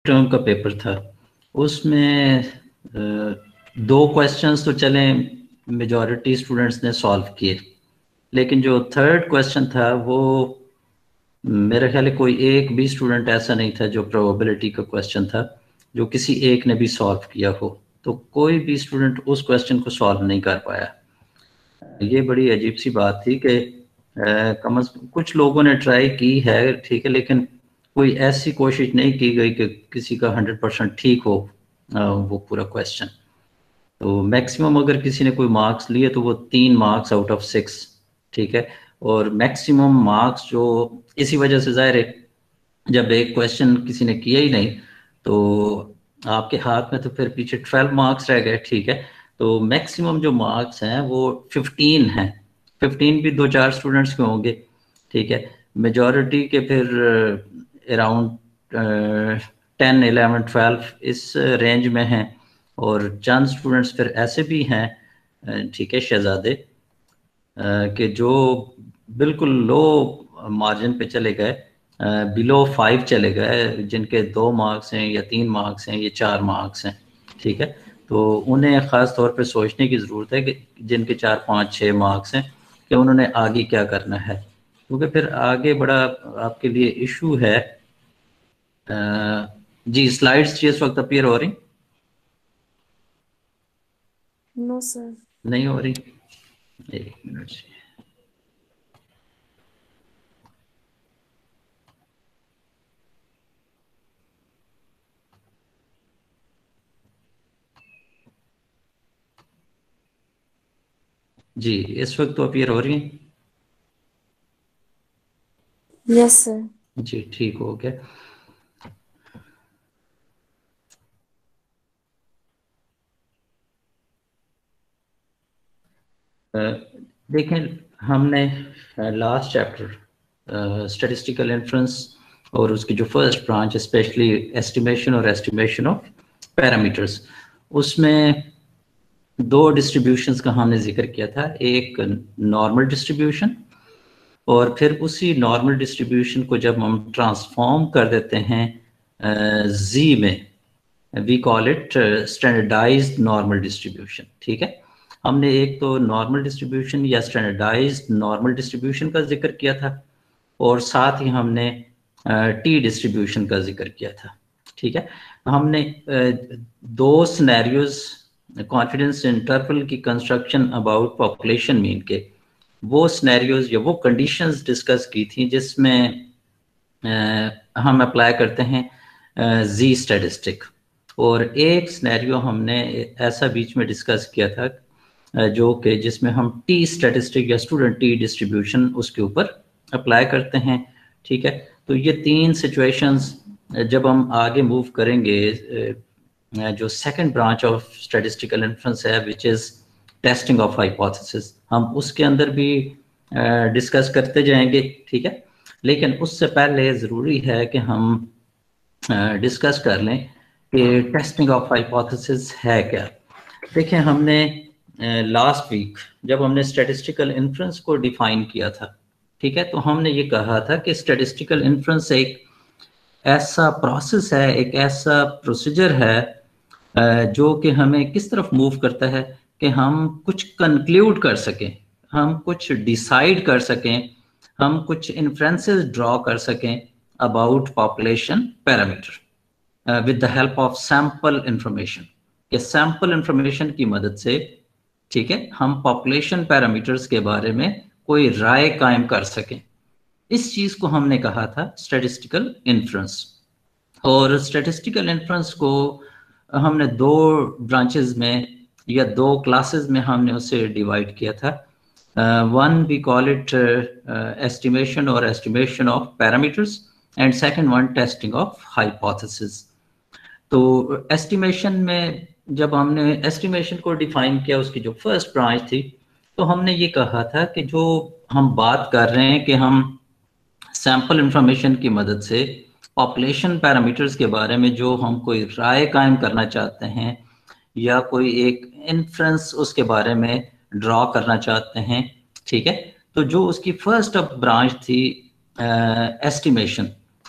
Term का paper था, उसमें 2 क्वेश्चंस तो चले मेजॉरिटी स्टूडेंट्स ने सॉल्व किए, लेकिन जो थर्ड क्वेश्चन था वो मेरे ख्याल कोई एक भी स्टूडेंट ऐसा नहीं था जो प्रोबेबिलिटी का क्वेश्चन था जो किसी एक ने भी सॉल्व किया हो। तो कोई भी स्टूडेंट उस क्वेश्चन को सॉल्व नहीं कर पाया। ये बड़ी अजीब सी बात थी कि कम अज कुछ लोगों ने ट्राई की है, ठीक है, लेकिन कोई ऐसी कोशिश नहीं की गई कि किसी का 100% ठीक हो वो पूरा क्वेश्चन। तो मैक्सिमम अगर किसी ने कोई मार्क्स लिए तो वो 3 मार्क्स आउट ऑफ 6, ठीक है। और मैक्सिमम मार्क्स जो इसी वजह से जाहिर है जब एक क्वेश्चन किसी ने किया ही नहीं तो आपके हाथ में तो फिर पीछे 12 मार्क्स रह गए, ठीक है। तो मैक्सिमम जो मार्क्स हैं वो 15 हैं। 15 भी 2-4 स्टूडेंट्स के होंगे, ठीक है। मेजॉरिटी के फिर अराउंड 10, 11, 12 इस रेंज में हैं। और चंद स्टूडेंट्स फिर ऐसे भी हैं, ठीक है, शहजादे कि जो बिल्कुल लो मार्जिन पे चले गए, बिलो 5 चले गए, जिनके 2 मार्क्स हैं या 3 मार्क्स हैं या 4 मार्क्स हैं, ठीक है। तो उन्हें ख़ास तौर पे सोचने की ज़रूरत है कि जिनके 4, 5, 6 मार्क्स हैं कि उन्होंने आगे क्या करना है, क्योंकि फिर आगे बड़ा आपके लिए इशू है। जी स्लाइड्स जी इस वक्त अपीयर हो रही? No sir. नहीं हो रही, 1 मिनट से। जी इस वक्त तो अपीयर हो रही है? Yes sir. जी ठीक हो गया। देखें, हमने लास्ट चैप्टर स्टैटिस्टिकल इन्फ्रेंस और उसकी जो फर्स्ट ब्रांच स्पेशली एस्टिमेशन और एस्टिमेशन ऑफ पैरामीटर्स, उसमें 2 डिस्ट्रीब्यूशंस का हमने जिक्र किया था। एक नॉर्मल डिस्ट्रीब्यूशन, और फिर उसी नॉर्मल डिस्ट्रीब्यूशन को जब हम ट्रांसफॉर्म कर देते हैं जी में, we call it standardised normal distribution, ठीक है। हमने एक तो नॉर्मल डिस्ट्रीब्यूशन या स्टैंडर्डाइज्ड नॉर्मल डिस्ट्रीब्यूशन का जिक्र किया था, और साथ ही हमने टी डिस्ट्रीब्यूशन का जिक्र किया था, ठीक है। हमने 2 सिनेरियोज कॉन्फिडेंस इंटरवल की कंस्ट्रक्शन अबाउट पॉपुलेशन मीन के, वो सिनेरियोज या वो कंडीशंस डिस्कस की थी जिसमें हम अप्लाई करते हैं जी स्टैटिस्टिक। और एक सिनेरियो हमने ऐसा बीच में डिस्कस किया था जो कि जिसमें हम टी स्टैटिस्टिक या स्टूडेंट टी डिस्ट्रीब्यूशन उसके ऊपर अप्लाई करते हैं, ठीक है। तो ये 3 सिचुएशंस जब हम आगे मूव करेंगे, जो second branch of statistical inference है which is testing of hypothesis, हम उसके अंदर भी डिस्कस करते जाएंगे, ठीक है। लेकिन उससे पहले ज़रूरी है कि हम डिस्कस कर लें कि टेस्टिंग ऑफ हाइपोथेसिस है क्या। देखिए, हमने लास्ट वीक जब हमने स्टैटिस्टिकल इन्फ्रेंस को डिफाइन किया था, ठीक है, तो हमने ये कहा था कि स्टैटिस्टिकल इन्फ्रेंस एक ऐसा प्रोसेस है, एक ऐसा प्रोसीजर है जो कि हमें किस तरफ मूव करता है कि हम कुछ कंक्लूड कर सकें, हम कुछ डिसाइड कर सकें, हम कुछ इन्फ्रेंसेस ड्रॉ कर सकें about population parameter with the help of sample information. कि सैंपल इंफॉर्मेशन की मदद से, ठीक है, हम पॉपुलेशन पैरामीटर्स के बारे में कोई राय कायम कर सकें। इस चीज को हमने कहा था स्टैटिस्टिकल इन्फ्रेंस। और स्टैटिस्टिकल इन्फ्रेंस को हमने 2 ब्रांचेस में या 2 क्लासेस में हमने उसे डिवाइड किया था। One we call it estimation और estimation of parameters, and second one testing of hypothesis. तो एस्टिमेशन में जब हमने एस्टिमेशन को डिफाइन किया, उसकी जो फर्स्ट ब्रांच थी, तो हमने ये कहा था कि जो हम बात कर रहे हैं कि हम सैंपल इंफॉर्मेशन की मदद से पॉपुलेशन पैरामीटर्स के बारे में जो हम कोई राय कायम करना चाहते हैं या कोई एक इन्फ्रेंस उसके बारे में ड्रॉ करना चाहते हैं, ठीक है। तो जो उसकी फर्स्ट ब्रांच थी एस्टिमेशन,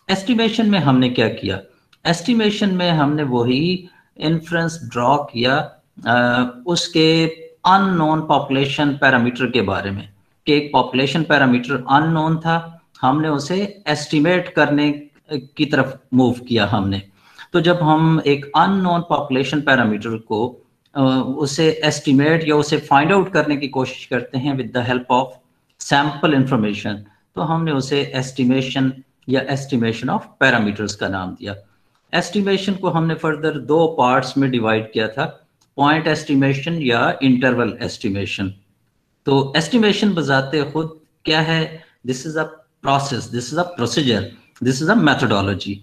एस्टिमेशन में हमने क्या किया, एस्टिमेशन में हमने वही इन्फ्रेंस ड्रॉ किया उसके अननोन पॉपुलेशन पैरामीटर के बारे में, कि एक पॉपुलेशन पैरामीटर अननोन था, हमने उसे एस्टिमेट करने की तरफ मूव किया हमने। तो जब हम एक अननोन पॉपुलेशन पैरामीटर को उसे एस्टिमेट या उसे फाइंड आउट करने की कोशिश करते हैं with the help of sample information, तो हमने उसे एस्टिमेशन या एस्टिमेशन ऑफ पैरामीटर्स का नाम दिया। एस्टिमेशन को हमने फर्दर दो पार्ट्स में डिवाइड किया था, पॉइंट एस्टिमेशन या इंटरवल एस्टिमेशन। तो एस्टिमेशन बजाते खुद क्या है? This is a process, this is a procedure, this is a methodology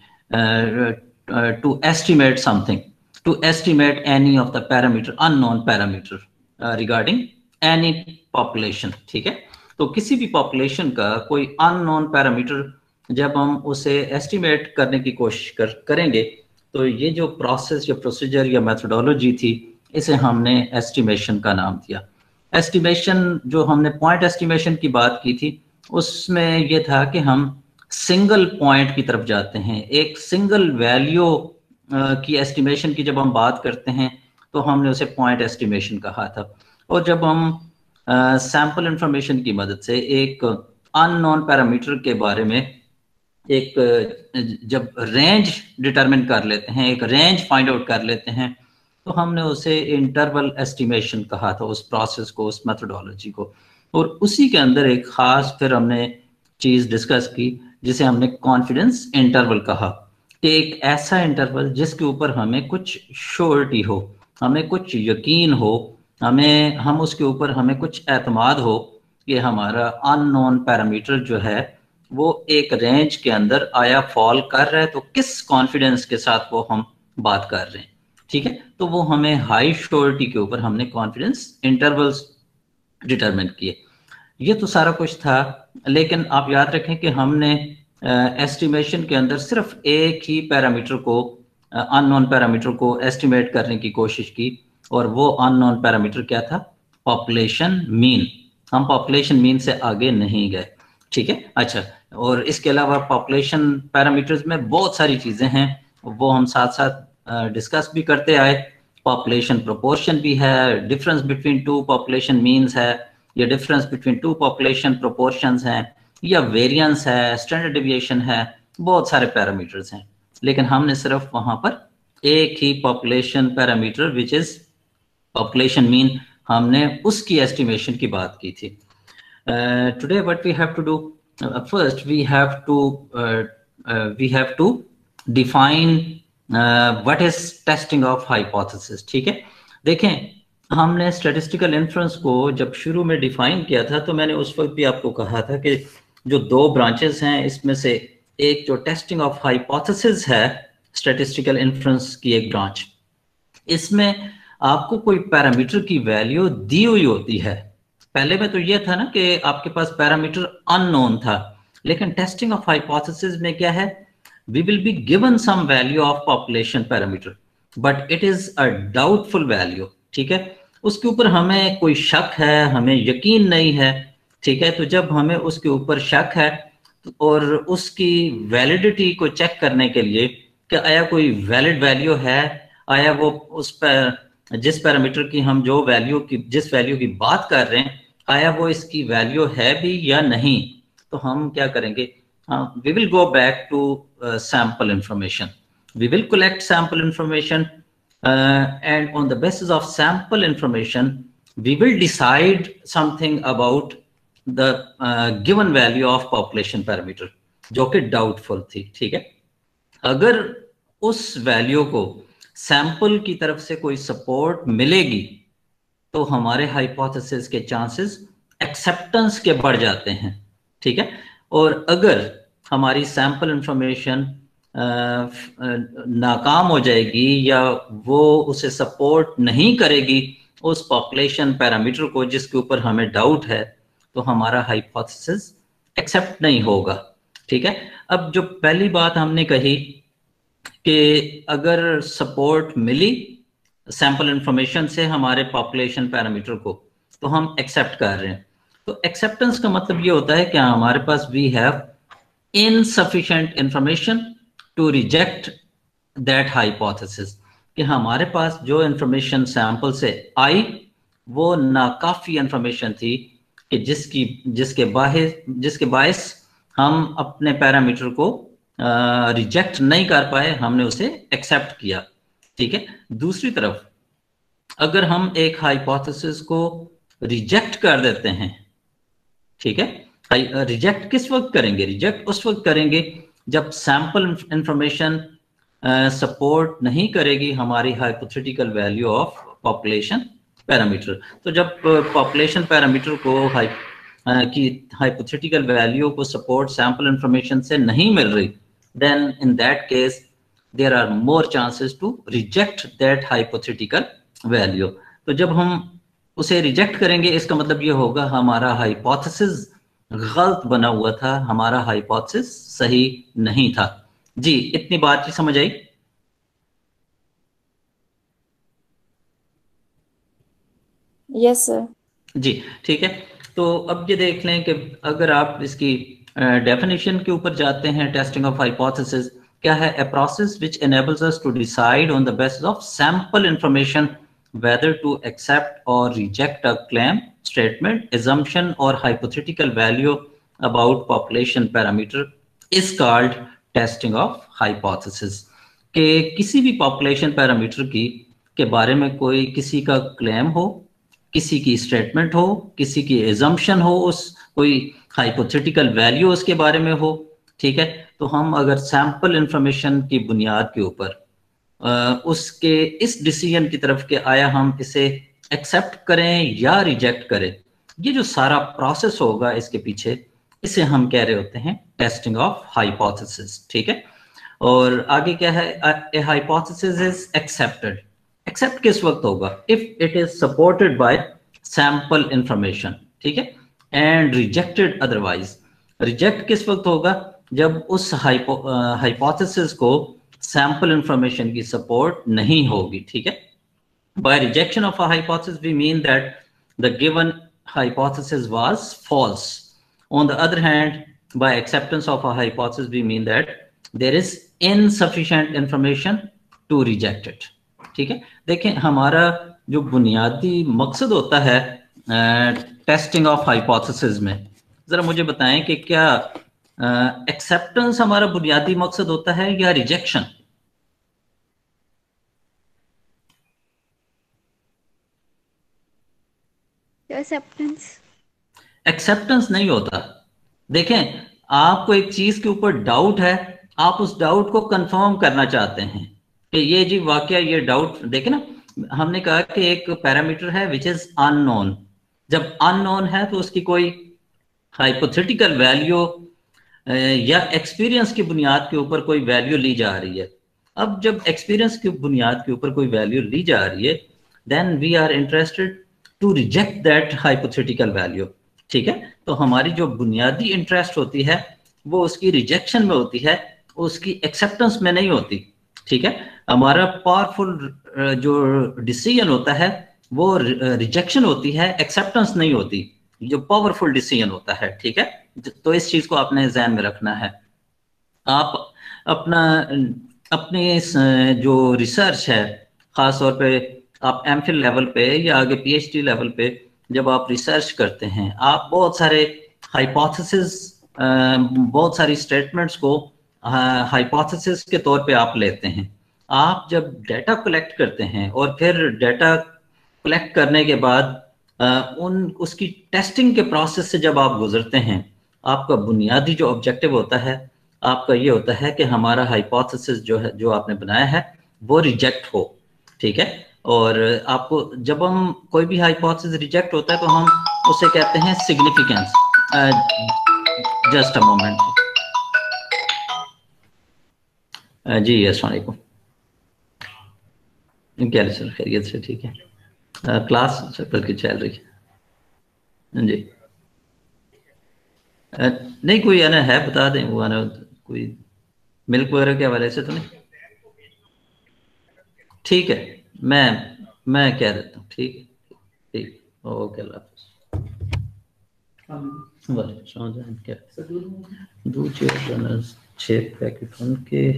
to estimate something, to estimate any of the parameter, unknown parameter regarding any population. ठीक है, तो किसी भी पॉपुलेशन का कोई अननोन पैरामीटर जब हम उसे एस्टिमेट करने की कोशिश करेंगे, तो ये जो प्रोसेस या प्रोसीजर या मेथोडोलॉजी थी, इसे हमने एस्टिमेशन का नाम दिया। एस्टिमेशन जो हमने पॉइंट एस्टिमेशन की बात की थी, उसमें यह था कि हम सिंगल पॉइंट की तरफ जाते हैं, एक सिंगल वैल्यू की एस्टिमेशन की जब हम बात करते हैं तो हमने उसे पॉइंट एस्टिमेशन कहा था। और जब हम सैंपल इंफॉर्मेशन की मदद से एक अननोन पैरामीटर के बारे में एक जब रेंज डिटरमिन कर लेते हैं, एक रेंज फाइंड आउट कर लेते हैं, तो हमने उसे इंटरवल एस्टिमेशन कहा था, उस प्रोसेस को, उस मेथोडोलॉजी को। और उसी के अंदर एक खास फिर हमने चीज डिस्कस की जिसे हमने कॉन्फिडेंस इंटरवल कहा, कि एक ऐसा इंटरवल जिसके ऊपर हमें कुछ श्योरिटी हो, हमें कुछ यकीन हो, हम उसके ऊपर हमें कुछ एतमाद हो कि हमारा अननोन पैरामीटर जो है वो एक रेंज के अंदर आया फॉल कर रहा है, तो किस कॉन्फिडेंस के साथ वो हम बात कर रहे हैं। ठीक है, तो वो हमें हाई श्योरिटी के ऊपर हमने कॉन्फिडेंस इंटरवल्स डिटरमिन किए। ये तो सारा कुछ था, लेकिन आप याद रखें कि हमने एस्टिमेशन के अंदर सिर्फ एक ही पैरामीटर को, अननोन पैरामीटर को एस्टिमेट करने की कोशिश की, और वो अननोन पैरामीटर क्या था? Population mean. हम पॉपुलेशन मीन से आगे नहीं गए। ठीक है, अच्छा, और इसके अलावा पॉपुलेशन पैरामीटर्स में बहुत सारी चीजें हैं, वो हम साथ साथ डिस्कस भी करते आए। पॉपुलेशन प्रोपोर्शन भी है, difference between two population means है, या difference between two population proportions हैं, या वेरिएंस है, स्टैंडर्ड डेविएशन है, बहुत सारे पैरामीटर्स हैं। लेकिन हमने सिर्फ वहां पर एक ही population parameter which is population mean, हमने उसकी एस्टिमेशन की बात की थी। Today what we have to do, first we have to define what is testing of hypothesis। ठीक है, देखें हमने स्टैटिस्टिकल इन्फ्रेंस को जब शुरू में डिफाइन किया था, तो मैंने उस वक्त भी आपको कहा था कि जो दो ब्रांचेस हैं, इसमें से एक जो टेस्टिंग ऑफ हाइपोथेसिस है, स्टैटिस्टिकल इन्फ्रेंस की एक ब्रांच, इसमें आपको कोई पैरामीटर की वैल्यू दी हुई होती है। पहले में तो ये था ना कि आपके पास पैरामीटर अननोन था, लेकिन टेस्टिंग ऑफ हाइपोथेसिस में क्या है? We will be given some value of population parameter, but it is a doubtful value. ठीक है, उसके ऊपर हमें कोई शक है, हमें यकीन नहीं है। ठीक है, तो जब हमें उसके ऊपर शक है और उसकी वैलिडिटी को चेक करने के लिए कि आया कोई वैलिड वैल्यू है, आया वो उस पर जिस पैरामीटर की हम जिस वैल्यू की बात कर रहे हैं, आया वो इसकी वैल्यू है भी या नहीं, तो हम क्या करेंगे? We will go back to sample information, we will collect sample information, and on the basis of sample information we will decide something about the given value of population parameter, जो कि डाउटफुल थी। ठीक है, अगर उस value को sample की तरफ से कोई सपोर्ट मिलेगी, तो हमारे हाइपोथेसिस के चांसेस एक्सेप्टेंस के बढ़ जाते हैं। ठीक है, और अगर हमारी सैंपल इंफॉर्मेशन नाकाम हो जाएगी या वो उसे सपोर्ट नहीं करेगी उस पॉपुलेशन पैरामीटर को जिसके ऊपर हमें डाउट है, तो हमारा हाइपोथेसिस एक्सेप्ट नहीं होगा। ठीक है, अब जो पहली बात हमने कही कि अगर सपोर्ट मिली सैंपल इंफॉर्मेशन से हमारे पॉपुलेशन पैरामीटर को, तो हम एक्सेप्ट कर रहे हैं। तो एक्सेप्टेंस का मतलब ये होता है कि हमारे पास we have insufficient information to reject that hypothesis, कि हमारे पास जो इंफॉर्मेशन सैंपल से आई वो नाकाफी इंफॉर्मेशन थी कि जिसके बायस हम अपने पैरामीटर को रिजेक्ट नहीं कर पाए, हमने उसे एक्सेप्ट किया। ठीक है। दूसरी तरफ अगर हम एक हाइपोथेसिस को रिजेक्ट कर देते हैं, ठीक है, रिजेक्ट किस वक्त करेंगे? रिजेक्ट उस वक्त करेंगे जब सैंपल इंफॉर्मेशन सपोर्ट नहीं करेगी हमारी hypothetical value of population parameter. तो जब पॉपुलेशन पैरामीटर को की हाइपोथेटिकल वैल्यू को सपोर्ट सैंपल इंफॉर्मेशन से नहीं मिल रही, then in that case there are more chances to reject that hypothetical value. तो जब हम उसे रिजेक्ट करेंगे इसका मतलब ये होगा हमारा हाइपोथेसिस गलत बना हुआ था, हमारा हाइपोथेसिस सही नहीं था। जी, इतनी बात ही समझ आई? Yes, sir. जी, ठीक है। तो अब ये देख लें कि अगर आप इसकी डेफिनेशन के ऊपर जाते हैं, टेस्टिंग ऑफ हाइपोथेसिस क्या है? A process which enables us to decide on the basis of sample information whether to accept or reject a claim, statement, assumption or hypothetical value about population parameter is called testing of hypothesis। कि किसी भी population parameter की के बारे में कोई किसी का क्लेम हो, किसी की स्टेटमेंट हो, किसी की एजम्पशन हो, उस कोई हाइपोथेटिकल वैल्यू उसके बारे में हो, ठीक है, तो हम अगर सैंपल इंफॉर्मेशन की बुनियाद के ऊपर उसके इस डिसीजन की तरफ के आया हम इसे एक्सेप्ट करें या रिजेक्ट करें, ये जो सारा प्रोसेस होगा इसके पीछे, इसे हम कह रहे होते हैं टेस्टिंग ऑफ हाइपोथेसिस। ठीक है। और आगे क्या है? A hypothesis is accepted. Accept किस वक्त होगा? If it is supported by sample information, ठीक है, एंड रिजेक्टेड अदरवाइज। रिजेक्ट किस वक्त होगा? जब उस हाइपोथेसिस को सैंपल इंफॉर्मेशन की सपोर्ट नहीं होगी। ठीक है। By rejection of a hypothesis, we mean that the given hypothesis was false. On the other hand, by acceptance of a hypothesis, we mean that there is insufficient information to reject it. ठीक है। देखें, हमारा जो बुनियादी मकसद होता है testing of hypothesis में, जरा मुझे बताएं कि क्या एक्सेप्टेंस हमारा बुनियादी मकसद होता है या रिजेक्शन? एक्सेप्टेंस। एक्सेप्टेंस नहीं होता। देखें, आपको एक चीज के ऊपर डाउट है, आप उस डाउट को कंफर्म करना चाहते हैं कि ये जी वाकया ये डाउट, देखें ना, हमने कहा कि एक पैरामीटर है विच इज अननोन। जब अननोन है तो उसकी कोई हाइपोथेटिकल वैल्यू या एक्सपीरियंस की बुनियाद के ऊपर कोई वैल्यू ली जा रही है। अब जब एक्सपीरियंस की बुनियाद के ऊपर कोई वैल्यू ली जा रही है, then we are interested to reject that hypothetical value. ठीक है। तो हमारी जो बुनियादी इंटरेस्ट होती है वो उसकी रिजेक्शन में होती है, उसकी एक्सेप्टेंस में नहीं होती। ठीक है। हमारा पावरफुल जो डिसीजन होता है वो रिजेक्शन होती है, एक्सेप्टेंस नहीं होती, जो पावरफुल डिसीजन होता है। ठीक है। तो इस चीज को आपने ध्यान में रखना है। आप अपना अपने जो रिसर्च है, खास तौर पे आप एमफिल लेवल पे या आगे पीएचडी लेवल पे जब आप रिसर्च करते हैं, आप बहुत सारे हाइपोथेसिस, बहुत सारी स्टेटमेंट्स को हाइपोथेसिस के तौर पे आप लेते हैं। आप जब डेटा कलेक्ट करते हैं और फिर डेटा कलेक्ट करने के बाद उसकी टेस्टिंग के प्रोसेस से जब आप गुजरते हैं, आपका बुनियादी जो ऑब्जेक्टिव होता है आपका ये होता है कि हमारा हाइपोथेसिस जो है, जो आपने बनाया है, वो रिजेक्ट हो। ठीक है। और आपको जब हम कोई भी हाइपोथेसिस रिजेक्ट होता है तो हम उसे कहते हैं सिग्निफिकेंस। Just a moment. जी अस्सलाम वालेकुम। क्या सर, खैरियत से? ठीक है। क्लास बल्कि चल रही है जी। नहीं, कोई आना है बता दें, वो आना कोई मिल्क वगैरह के हवाले से तो नहीं? ठीक है, मैं कह देता हूँ। ठीक है, ठीक, ओके, अल्लाह हाफिज़। दूध 6 पैकेट उनके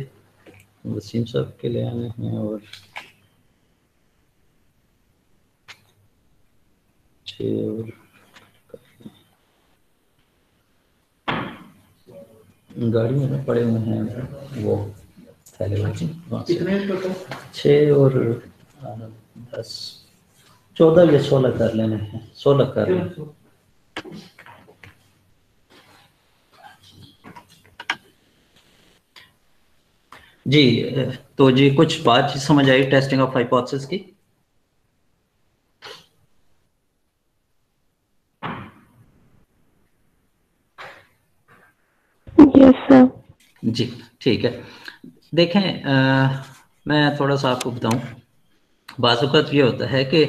वसीम साहब के लिए आने हैं और 6 और गाड़ी में पड़े हुए हैं वो थैले कितने 6 और 10 14 या 16 कर लेने हैं 16 कर लें। जी तो जी कुछ बात समझ आई टेस्टिंग ऑफ हाइपोथेसिस की? Yes sir. जी ठीक है। देखें मैं थोड़ा सा आपको बताऊं, बाज़ औक़ात ये होता है कि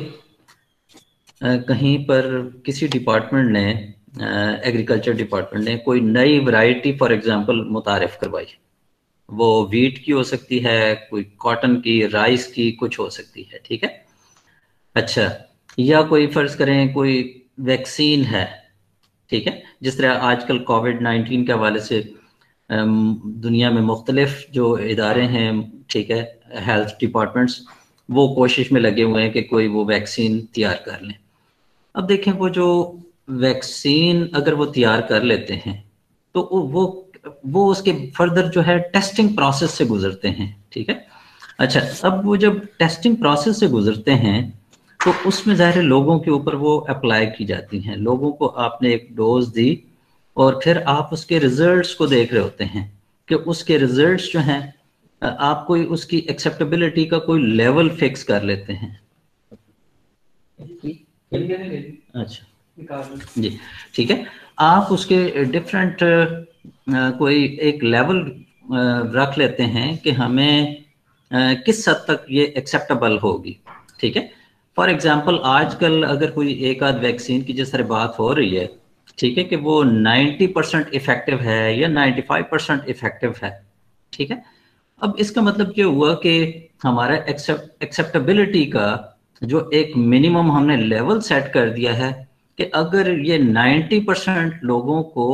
कहीं पर किसी डिपार्टमेंट ने एग्रीकल्चर डिपार्टमेंट ने कोई नई वैरायटी फॉर एग्जांपल मुतारिफ करवाई, वो वीट की हो सकती है, कोई कॉटन की, राइस की, कुछ हो सकती है, ठीक है। अच्छा, या कोई फर्ज करें कोई वैक्सीन है, ठीक है, जिस तरह आजकल कोविड-19 के हवाले से दुनिया में मुख्तलिफ जो इदारे हैं, ठीक है, हेल्थ डिपार्टमेंट्स, वो कोशिश में लगे हुए हैं कि कोई वो वैक्सीन तैयार कर लें। अब देखें वो जो वैक्सीन अगर वो तैयार कर लेते हैं तो वो उसके फर्दर जो है टेस्टिंग प्रोसेस से गुजरते हैं, ठीक है। अच्छा, अब वो जब टेस्टिंग प्रोसेस से गुजरते हैं तो उसमें ज़ाहिर लोगों के ऊपर वो अप्लाई की जाती हैं, लोगों को आपने एक डोज दी और फिर आप उसके रिजल्ट्स को देख रहे होते हैं कि उसके रिजल्ट्स जो हैं आप कोई उसकी एक्सेप्टेबिलिटी का कोई लेवल फिक्स कर लेते हैं। अच्छा जी ठीक है, आप उसके डिफरेंट कोई एक लेवल रख लेते हैं कि हमें किस हद तक ये एक्सेप्टेबल होगी, ठीक है। फॉर एग्जांपल आजकल अगर कोई एक आध वैक्सीन की जिस तरह बात हो रही है, ठीक है, कि वो 90% इफेक्टिव है या 95% इफेक्टिव है, ठीक है। अब इसका मतलब ये हुआ कि हमारा एक्सेप्टेबिलिटी का जो एक मिनिमम हमने लेवल सेट कर दिया है कि अगर ये 90% लोगों को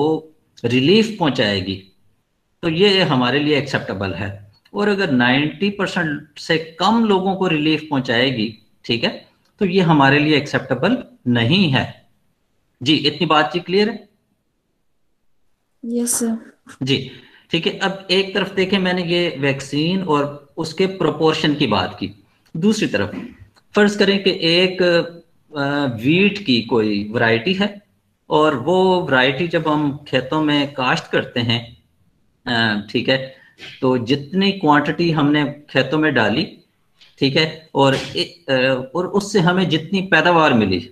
रिलीफ पहुंचाएगी तो ये हमारे लिए एक्सेप्टेबल है, और अगर 90% से कम लोगों को रिलीफ पहुंचाएगी, ठीक है, तो ये हमारे लिए एक्सेप्टेबल नहीं है। जी इतनी बात जी क्लियर है? Yes sir. जी ठीक है। अब एक तरफ देखें मैंने ये वैक्सीन और उसके प्रोपोर्शन की बात की, दूसरी तरफ फर्ज करें कि एक वीट की कोई वैरायटी है और वो वैरायटी जब हम खेतों में काश्त करते हैं, ठीक है, तो जितनी क्वांटिटी हमने खेतों में डाली, ठीक है, और उससे हमें जितनी पैदावार मिली,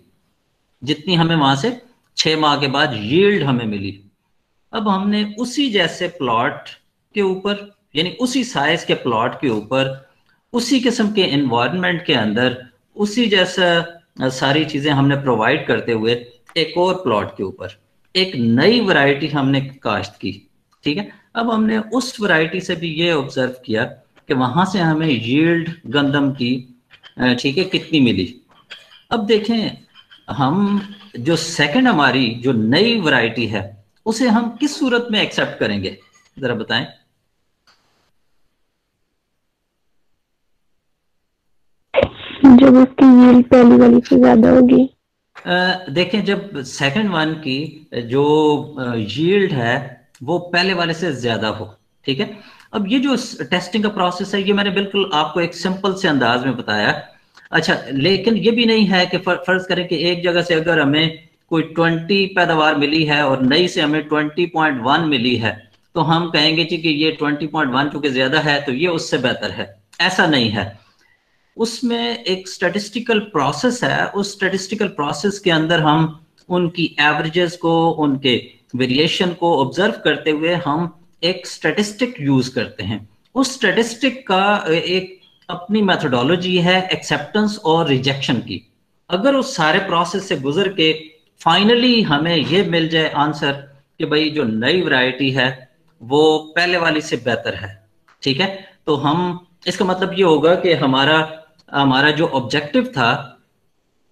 जितनी हमें वहां से 6 माह के बाद यील्ड हमें मिली, अब हमने उसी जैसे प्लॉट के ऊपर, यानी उसी साइज के प्लॉट के ऊपर, उसी किस्म के एनवायरनमेंट के अंदर, उसी जैसा सारी चीजें हमने प्रोवाइड करते हुए एक और प्लॉट के ऊपर एक नई वैरायटी हमने काश्त की, ठीक है। अब हमने उस वैरायटी से भी ये ऑब्जर्व किया कि वहां से हमें यील्ड गंदम की, ठीक है, कितनी मिली। अब देखें हम जो सेकंड हमारी जो नई वैरायटी है उसे हम किस सूरत में एक्सेप्ट करेंगे, जरा बताएं। जब उसकी यील्ड पहली वाली से ज्यादा होगी। देखें जब सेकंड वन की जो यील्ड है वो पहले वाले से ज्यादा हो, ठीक है। अब ये जो टेस्टिंग का प्रोसेस है ये मैंने बिल्कुल आपको एक सिंपल से अंदाज में बताया। अच्छा, लेकिन ये भी नहीं है कि फर्ज करें कि एक जगह से अगर हमें कोई 20 पैदावार मिली है और नई से हमें 20.1 मिली है तो हम कहेंगे जी कि ये 20.1 चूंकि ज्यादा है तो ये उससे बेहतर है, ऐसा नहीं है। उसमें एक स्टैटिस्टिकल प्रोसेस है, उस स्टैटिस्टिकल प्रोसेस के अंदर हम उनकी एवरेजेस को, उनके वेरिएशन को ऑब्जर्व करते हुए हम एक स्टैटिस्टिक यूज करते हैं। उस स्टैटिस्टिक का एक अपनी मेथोडोलॉजी है एक्सेप्टेंस और रिजेक्शन की। अगर उस सारे प्रोसेस से गुजर के फाइनली हमें ये मिल जाए आंसर कि भाई जो नई वैरायटी है वो पहले वाली से बेहतर है, ठीक है, तो हम, इसका मतलब ये होगा कि हमारा हमारा जो ऑब्जेक्टिव था,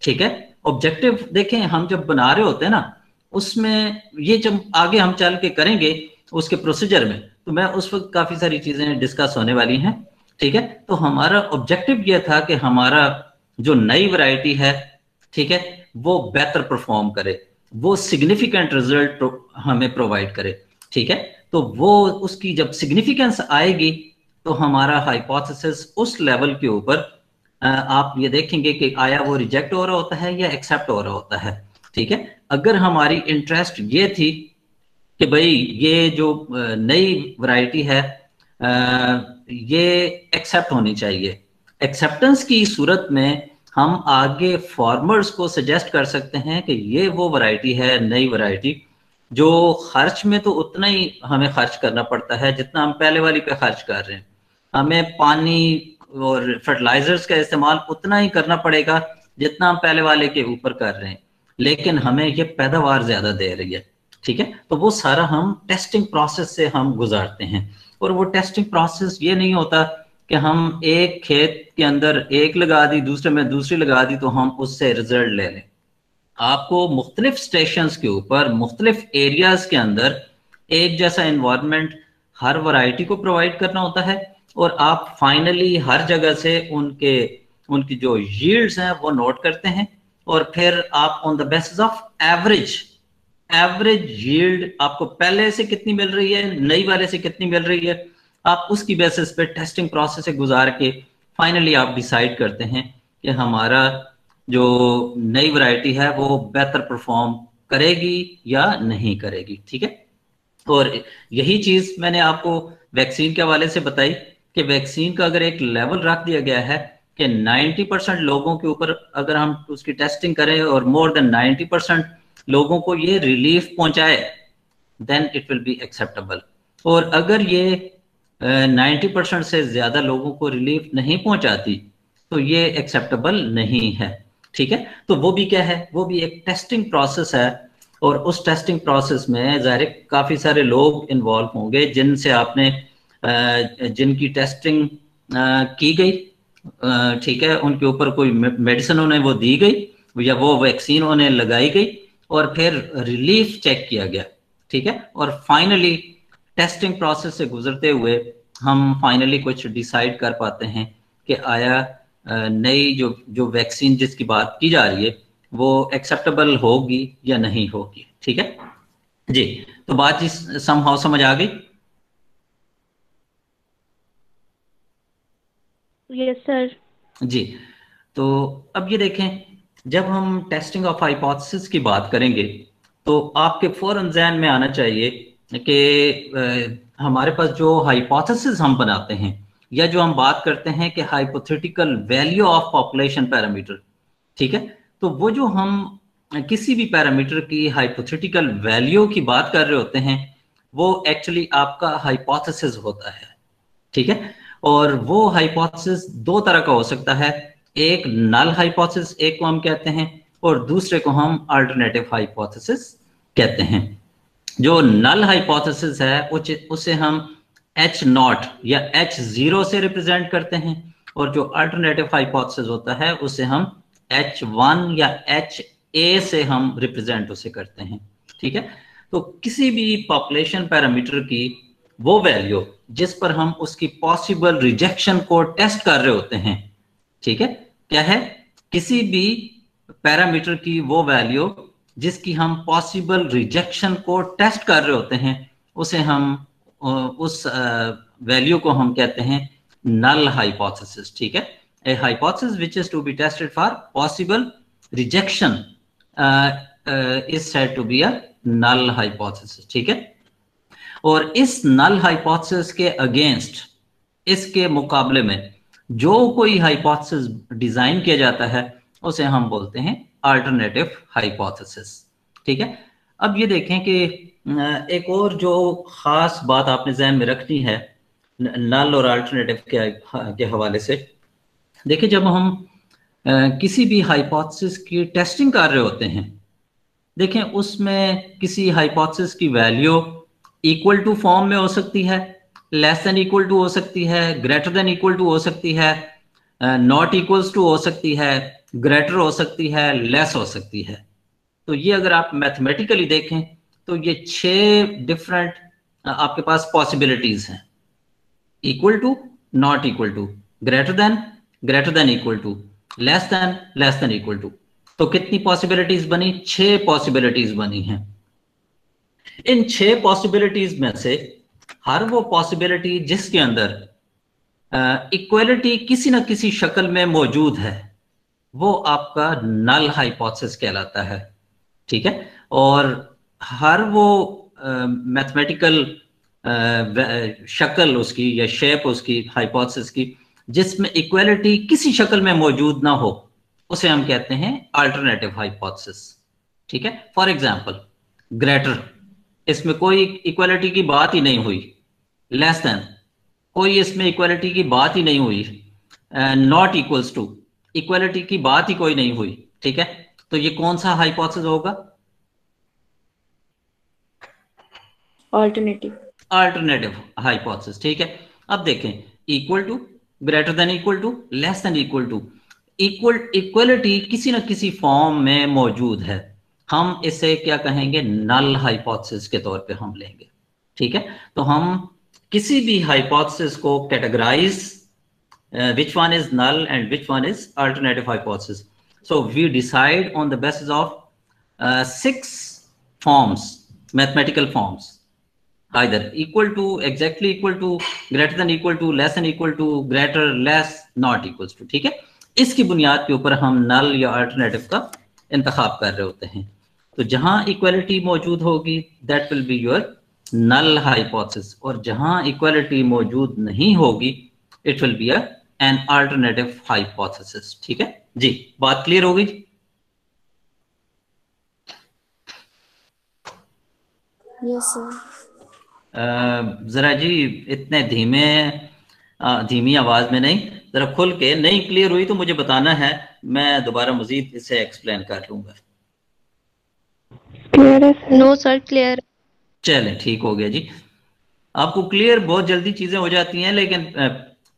ठीक है, ऑब्जेक्टिव देखें हम जब बना रहे होते हैं ना, उसमें ये जब आगे हम चल के करेंगे उसके प्रोसीजर में, तो मैं उस वक्त काफी सारी चीजें डिस्कस होने वाली हैं। ठीक है। तो हमारा ऑब्जेक्टिव ये था कि हमारा जो नई वैरायटी है, ठीक है, वो बेहतर परफॉर्म करे, वो सिग्निफिकेंट रिजल्ट हमें प्रोवाइड करे, ठीक है। तो वो उसकी जब सिग्निफिकेंस आएगी तो हमारा हाइपोथेसिस उस लेवल के ऊपर आप ये देखेंगे कि आया वो रिजेक्ट हो रहा होता है या एक्सेप्ट हो रहा होता है, ठीक है। अगर हमारी इंटरेस्ट ये थी कि भाई ये जो नई वैरायटी है ये एक्सेप्ट होनी चाहिए, एक्सेप्टेंस की सूरत में हम आगे फार्मर्स को सजेस्ट कर सकते हैं कि ये वो वैरायटी है, नई वैरायटी, जो खर्च में तो उतना ही हमें खर्च करना पड़ता है जितना हम पहले वाली पे खर्च कर रहे हैं, हमें पानी और फर्टिलाइजर्स का इस्तेमाल उतना ही करना पड़ेगा जितना हम पहले वाले के ऊपर कर रहे हैं, लेकिन हमें ये पैदावार ज्यादा दे रही है, ठीक है। तो वो सारा हम टेस्टिंग प्रोसेस से हम गुजारते हैं, और वो टेस्टिंग प्रोसेस ये नहीं होता कि हम एक खेत के अंदर एक लगा दी, दूसरे में दूसरी लगा दी तो हम उससे रिजल्ट ले लें। आपको मुख्तलिफ स्टेशंस के ऊपर मुख्तलिफ एरियाज के अंदर एक जैसा इन्वायरमेंट हर वैरायटी को प्रोवाइड करना होता है, और आप फाइनली हर जगह से उनकी जो यील्ड्स हैं वो नोट करते हैं, और फिर आप on the basis of average yield आपको पहले से कितनी मिल रही है, नई वाले से कितनी मिल रही है, आप उसकी बेसिस पे टेस्टिंग प्रोसेस से गुजार के फाइनली आप डिसाइड करते हैं कि हमारा जो नई वैरायटी है वो बेहतर परफॉर्म करेगी या नहीं करेगी, ठीक है। और यही चीज मैंने आपको वैक्सीन के हवाले से बताई कि वैक्सीन का अगर एक लेवल रख दिया गया है कि 90% लोगों के ऊपर अगर हम उसकी टेस्टिंग करें और मोर देन 90% लोगों को ये रिलीफ पहुंचाए, then it will be acceptable. और अगर ये 90% से ज्यादा लोगों को रिलीफ नहीं पहुंचाती तो ये एक्सेप्टेबल नहीं है, ठीक है। तो वो भी क्या है, वो भी एक टेस्टिंग प्रोसेस है, और उस टेस्टिंग प्रोसेस में ज़ाहिर काफ़ी सारे लोग इन्वॉल्व होंगे जिनसे आपने जिनकी टेस्टिंग की गई, ठीक है, उनके ऊपर कोई मेडिसिन उन्हें वो दी गई या वो वैक्सीन उन्हें लगाई गई, और फिर रिलीफ चेक किया गया, ठीक है। और फाइनली टेस्टिंग प्रोसेस से गुजरते हुए हम फाइनली कुछ डिसाइड कर पाते हैं कि आया नई जो जो वैक्सीन जिसकी बात की जा रही है वो एक्सेप्टेबल होगी या नहीं होगी, ठीक है जी। तो बात इस समहाउ समझ आ गई? Yes sir. जी। तो अब ये देखें, जब हम टेस्टिंग ऑफ हाइपोथेसिस की बात करेंगे तो आपके फौरन ज़हन में आना चाहिए कि हमारे पास जो हाइपोथेसिस हम बनाते हैं या जो हम बात करते हैं कि hypothetical value of population parameter, ठीक है, तो वो जो हम किसी भी पैरामीटर की हाइपोथेटिकल वैल्यू की बात कर रहे होते हैं वो एक्चुअली आपका हाइपोथेसिस होता है, ठीक है। और वो हाइपोथेसिस दो तरह का हो सकता है, एक नल हाइपोथेसिस एक को हम कहते हैं, और दूसरे को हम अल्टरनेटिव हाइपोथेसिस कहते हैं। जो नल हाइपोथेसिस है उसे हम H0 या H0 से रिप्रेजेंट करते हैं, और जो अल्टरनेटिव हाइपोथेसिस होता है उसे हम H1 या HA से हम रिप्रेजेंट उसे करते हैं, ठीक है। तो किसी भी पॉपुलेशन पैरामीटर की वो वैल्यू जिस पर हम उसकी पॉसिबल रिजेक्शन को टेस्ट कर रहे होते हैं, ठीक है, क्या है, किसी भी पैरामीटर की वो वैल्यू जिसकी हम पॉसिबल रिजेक्शन को टेस्ट कर रहे होते हैं उसे हम उस वैल्यू को हम कहते हैं नल हाइपोथेसिस, ठीक है। A hypothesis which is to be tested for possible rejection is said to be a null hypothesis, ठीक है। और इस नल हाइपोथेसिस के अगेंस्ट, इसके मुकाबले में जो कोई हाइपोथेसिस डिजाइन किया जाता है उसे हम बोलते हैं अल्टरनेटिव हाइपोथेसिस, ठीक है। अब ये देखें कि एक और जो खास बात आपने ज़हन में रखनी है नल और अल्टरनेटिव के हवाले से, देखिए जब हम किसी भी हाइपोथेसिस की टेस्टिंग कर रहे होते हैं, देखें उसमें किसी हाइपोथेसिस की वैल्यू इक्वल टू फॉर्म में हो सकती है, लेस देन इक्वल टू हो सकती है, ग्रेटर देन इक्वल टू हो सकती है, नॉट इक्वल्स टू हो सकती है, ग्रेटर हो सकती है, लेस हो सकती है। तो ये अगर आप मैथमेटिकली देखें तो ये 6 डिफरेंट आपके पास पॉसिबिलिटीज हैं, equal to, not equal to, greater than equal to, less than equal to. तो कितनी पॉसिबिलिटीज बनी? 6 पॉसिबिलिटीज बनी हैं। इन 6 पॉसिबिलिटीज में से हर वो पॉसिबिलिटी जिसके अंदर इक्वलिटी किसी ना किसी शक्ल में मौजूद है वो आपका नल हाइपोथेसिस कहलाता है, ठीक है। और हर वो मैथमेटिकल शक्ल उसकी या शेप उसकी हाइपोथेसिस की जिसमें इक्वलिटी किसी शक्ल में मौजूद ना हो उसे हम कहते हैं अल्टरनेटिव हाइपोथेसिस, ठीक है। फॉर एग्जांपल ग्रेटर, इसमें कोई इक्वलिटी की बात ही नहीं हुई। लेस देन, कोई इसमें इक्वलिटी की बात ही नहीं हुई। नॉट इक्वल्स टू, इक्वलिटी की बात ही कोई नहीं हुई, ठीक है। तो ये कौन सा हाइपोथेसिस होगा? अल्टरनेटिव हाइपोथेसिस, ठीक है। अब देखें, equal to, greater than equal to, less than equal to, equality किसी ना किसी फॉर्म में मौजूद है, हम इसे क्या कहेंगे? नल हाइपोथेसिस के तौर पे हम लेंगे, ठीक है। तो हम किसी भी हाइपोथेसिस को categorise which one is null and which one is alternative hypothesis. So we decide on the basis of 6 forms, mathematical forms, either equal to, exactly equal to, greater than equal to, less than equal to, greater, less, not equals to, ठीक है। इसकी बुनियाद के ऊपर हम नल या alternative का इंतखाब कर रहे होते हैं। तो जहां इक्वलिटी मौजूद होगी that will be your null hypothesis, और जहां इक्वलिटी मौजूद नहीं होगी it will be an alternative hypothesis, ठीक है जी। बात क्लियर हो गई? Yes sir. जरा जी इतने धीमी आवाज में नहीं, जरा खुल के। नहीं क्लियर हुई तो मुझे बताना है, मैं दोबारा मजीद इसे एक्सप्लेन कर लूंगा। क्लियर है सर? No sir, clear. चलें ठीक हो गया जी। आपको क्लियर बहुत जल्दी चीजें हो जाती हैं, लेकिन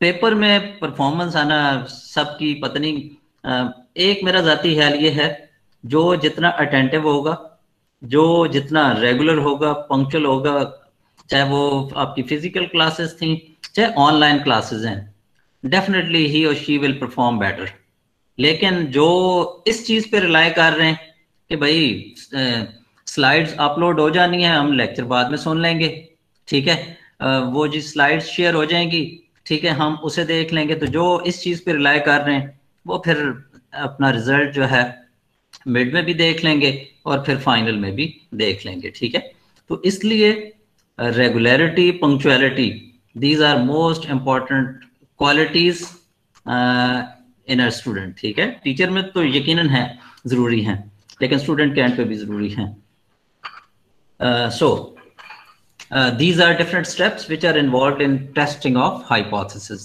पेपर में परफॉर्मेंस आना सबकी पता नहीं। एक मेरा जाती ख्याल ये है, जो जितना अटेंटिव होगा, जो जितना रेगुलर होगा, पंक्चुअल होगा, चाहे वो आपकी फिजिकल क्लासेस थी चाहे ऑनलाइन क्लासेस हैं, डेफिनेटली ही और शी विल परफॉर्म बेटर। लेकिन जो इस चीज पे रिलाय कर रहे हैं कि भाई स्लाइड्स अपलोड हो जानी है, हम लेक्चर बाद में सुन लेंगे, ठीक है, वो जी स्लाइड्स शेयर हो जाएंगी, ठीक है, हम उसे देख लेंगे, तो जो इस चीज पे रिलाय कर रहे हैं वो फिर अपना रिजल्ट जो है मिड में भी देख लेंगे और फिर फाइनल में भी देख लेंगे, ठीक है। तो इसलिए regularity, punctuality, these are most important qualities in a student, ठीक है। टीचर में तो यकीनन है, जरूरी है, लेकिन स्टूडेंट के एंड पे भी जरूरी है। These are different steps which are involved in testing of hypothesis.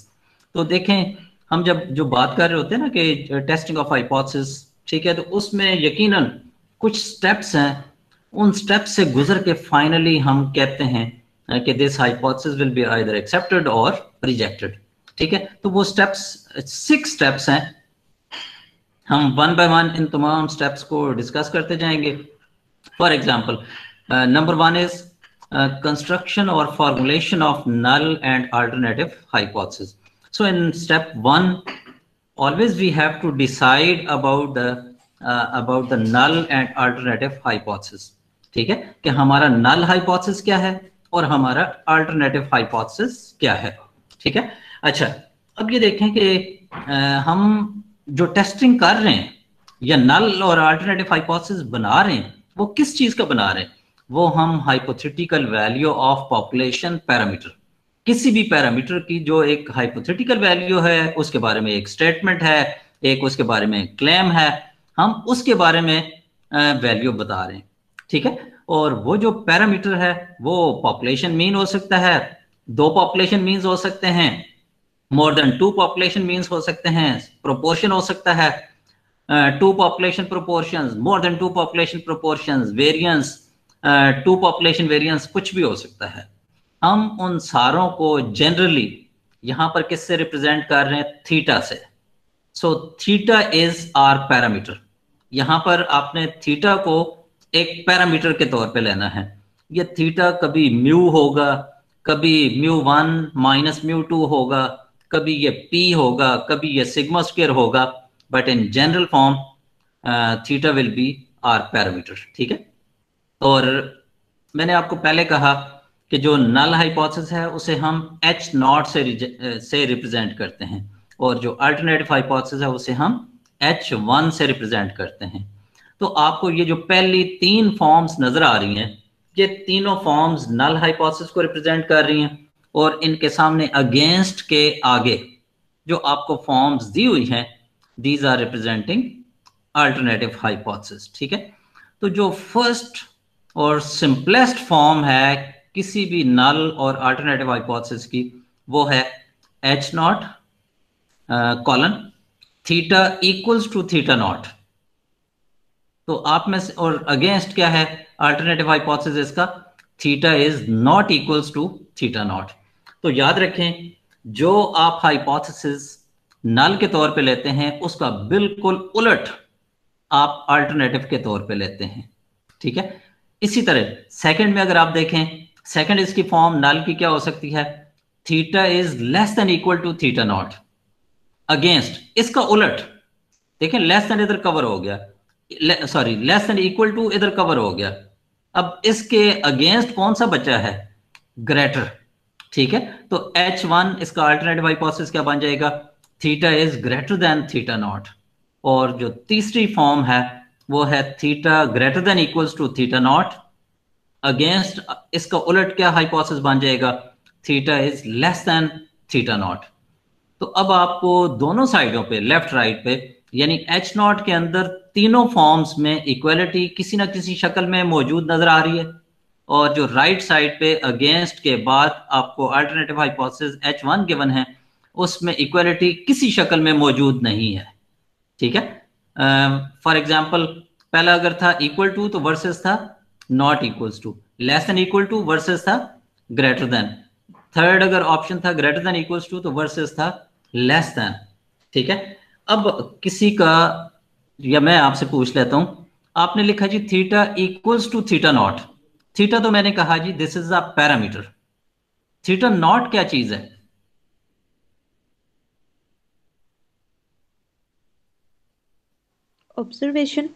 तो देखें, हम जो बात कर रहे होते हैं ना कि टेस्टिंग ऑफ हाइपोथेसिस, ठीक है, तो उसमें यकीनन कुछ स्टेप्स हैं, उन स्टेप्स से गुजर के फाइनली हम कहते हैं कि this hypothesis will be either accepted और रिजेक्टेड, ठीक है। तो वो स्टेप्स 6 स्टेप्स हैं, हम वन बाय वन इन तमाम स्टेप्स को डिस्कस करते जाएंगे। For example, number 1 is construction or formulation of null and alternative hypothesis. So in step 1, always we have to decide about the null and alternative hypothesis, ठीक है, कि हमारा null hypothesis क्या है और हमारा alternative hypothesis क्या है, ठीक है। अच्छा, अब ये देखें कि हम जो टेस्टिंग कर रहे हैं या null और alternative hypothesis बना रहे हैं, वो किस चीज का बना रहे हैं? वो हम hypothetical value of population parameter, किसी भी पैरामीटर की जो एक हाइपोथेटिकल वैल्यू है, उसके बारे में एक स्टेटमेंट है, एक उसके बारे में क्लेम है, हम उसके बारे में वैल्यू बता रहे हैं, ठीक है। और वो जो पैरामीटर है वो पॉपुलेशन मीन हो सकता है, 2 पॉपुलेशन मीन्स हो सकते हैं, मोर देन 2 पॉपुलेशन मीन्स हो सकते हैं, प्रोपोर्शन हो सकता है, 2 population proportions, more than 2 population proportions, variance, 2 population variance, कुछ भी हो सकता है। हम उन सारों को जनरली यहां पर किससे रिप्रेजेंट कर रहे हैं? थीटा से। So theta is our parameter. यहां पर आपने थीटा को एक पैरामीटर के तौर पे लेना है। ये थीटा कभी म्यू होगा, कभी μ1 - μ2 होगा, कभी ये p होगा, कभी ये सिग्मा स्क्वायर होगा, but in general form theta will be our parameter, ठीक है। और मैंने आपको पहले कहा कि जो नल हाइपोथेसिस है उसे हम H नॉट से रिप्रेजेंट करते हैं, और जो अल्टरनेटिव हाइपोथेसिस है उसे हम H1 से रिप्रेजेंट करते हैं। तो आपको ये जो पहली 3 फॉर्म्स नजर आ रही हैं, ये तीनों फॉर्म्स नल हाइपोथेसिस को रिप्रेजेंट कर रही हैं, और इनके सामने अगेंस्ट के आगे जो आपको फॉर्म्स दी हुई हैं, these are representing alternative hypothesis, ठीक है। तो जो फर्स्ट और सिंपलेस्ट फॉर्म है किसी भी नल और अल्टरनेटिव हाइपोथेसिस की, वो है H naught colon theta equals to theta naught. तो आप में से, और अगेंस्ट क्या है अल्टरनेटिव हाइपोथेसिस का, theta is not equals to theta naught. तो याद रखें, जो आप हाइपोथेसिस नल के तौर पे लेते हैं उसका बिल्कुल उलट आप अल्टरनेटिव के तौर पे लेते हैं, ठीक है। इसी तरह सेकंड में अगर आप देखें, सेकंड इसकी फॉर्म नल की क्या हो सकती है, theta is less than equal to theta naught. Against इसका उलट देखें, लेस देन इधर कवर हो गया, sorry less than equal to इधर कवर हो गया। अब इसके अगेंस्ट कौन सा बचा है, ग्रेटर, ठीक है। तो H1 इसका अल्टरनेटिव हाइपोथेसिस क्या बन जाएगा, theta is greater than theta naught. और जो तीसरी फॉर्म है वो है theta greater than equals to theta naught. Against इसका उलट क्या हाइपोथेसिस बन जाएगा, theta is less than theta naught. तो अब आपको दोनों साइडों पे, लेफ्ट राइट पे, यानी H नॉट के अंदर तीनों फॉर्म्स में इक्वलिटी किसी ना किसी शक्ल में मौजूद नजर आ रही है, और जो राइट साइड पे अगेंस्ट के बाद आपको अल्टरनेटिव हाइपोथेसिस H1 गिवन है, उसमें इक्वलिटी किसी शक्ल में मौजूद नहीं है, ठीक है। फॉर एग्जाम्पल पहला अगर था इक्वल टू तो वर्सेस था not equals to, less than equal to versus था ग्रेटर देन, थर्ड अगर ऑप्शन था ग्रेटर देन इक्वल्स टू तो वर्सेस था लेस देन, ठीक है। अब किसी का, या मैं आपसे पूछ लेता हूं, आपने लिखा जी theta equals to theta naught. Theta तो मैंने कहा जी this is a parameter, theta naught क्या चीज है, ऑब्जर्वेशन,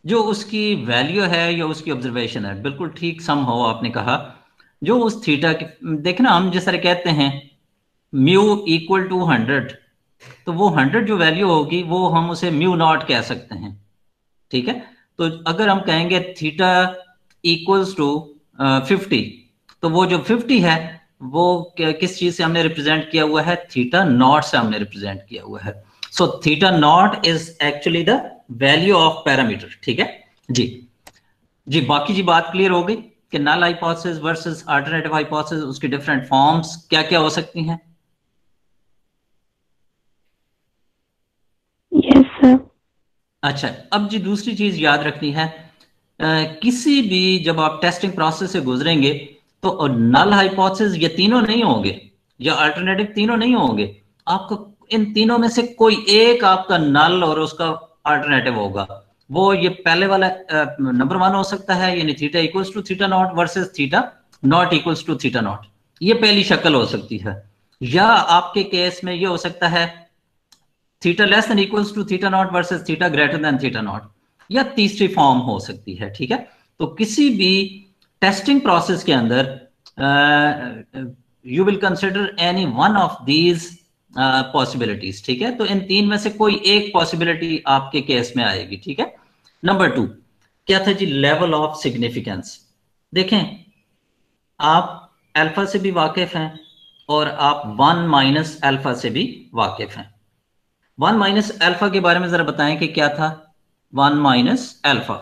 जो उसकी वैल्यू है या उसकी ऑब्जर्वेशन है। बिल्कुल ठीक सम हो आपने कहा, जो उस थीटा के, देखना हम जिस तरह कहते हैं म्यू इक्वल टू 100, तो वो 100 जो वैल्यू होगी वो हम उसे म्यू नॉट कह सकते हैं, ठीक है। तो अगर हम कहेंगे थीटा इक्वल्स टू 50, तो वो जो 50 है वो किस चीज से हमने रिप्रेजेंट किया हुआ है, थीटा नॉट से हमने रिप्रेजेंट किया हुआ है। So theta naught is actually the value of parameter, ठीक है जी। जी बाकी जी बात क्लियर हो गई कि null hypothesis versus alternative hypothesis, उसकी डिफरेंट फॉर्म्स क्या क्या हो सकती हैं। Yes sir. अच्छा, अब जी दूसरी चीज याद रखनी है, किसी भी जब आप टेस्टिंग प्रोसेस से गुजरेंगे तो नल हाइपोथेसिस ये तीनों नहीं होंगे या अल्टरनेटिव तीनों नहीं होंगे, आपको इन तीनों में से कोई एक आपका नल और उसका अल्टरनेटिव होगा। वो ये पहले वाला नंबर 1 हो सकता है, यानी theta equals to theta naught versus theta not equals to theta naught, ये पहली शक्ल हो सकती है। या आपके केस में ये हो सकता है theta less than equals to theta naught versus theta greater than theta naught, या तीसरी फॉर्म हो सकती है, ठीक है। तो किसी भी टेस्टिंग प्रोसेस के अंदर you will consider any one of these possibilities, ठीक है। तो इन तीन में से कोई एक पॉसिबिलिटी आपके केस में आएगी, ठीक है। नंबर 2 क्या था जी, लेवल ऑफ सिग्निफिकेंस। देखें, आप अल्फा से भी वाकिफ हैं और आप 1 माइनस अल्फा से भी वाकिफ हैं। 1 माइनस अल्फा के बारे में जरा बताएं कि क्या था 1 minus alpha.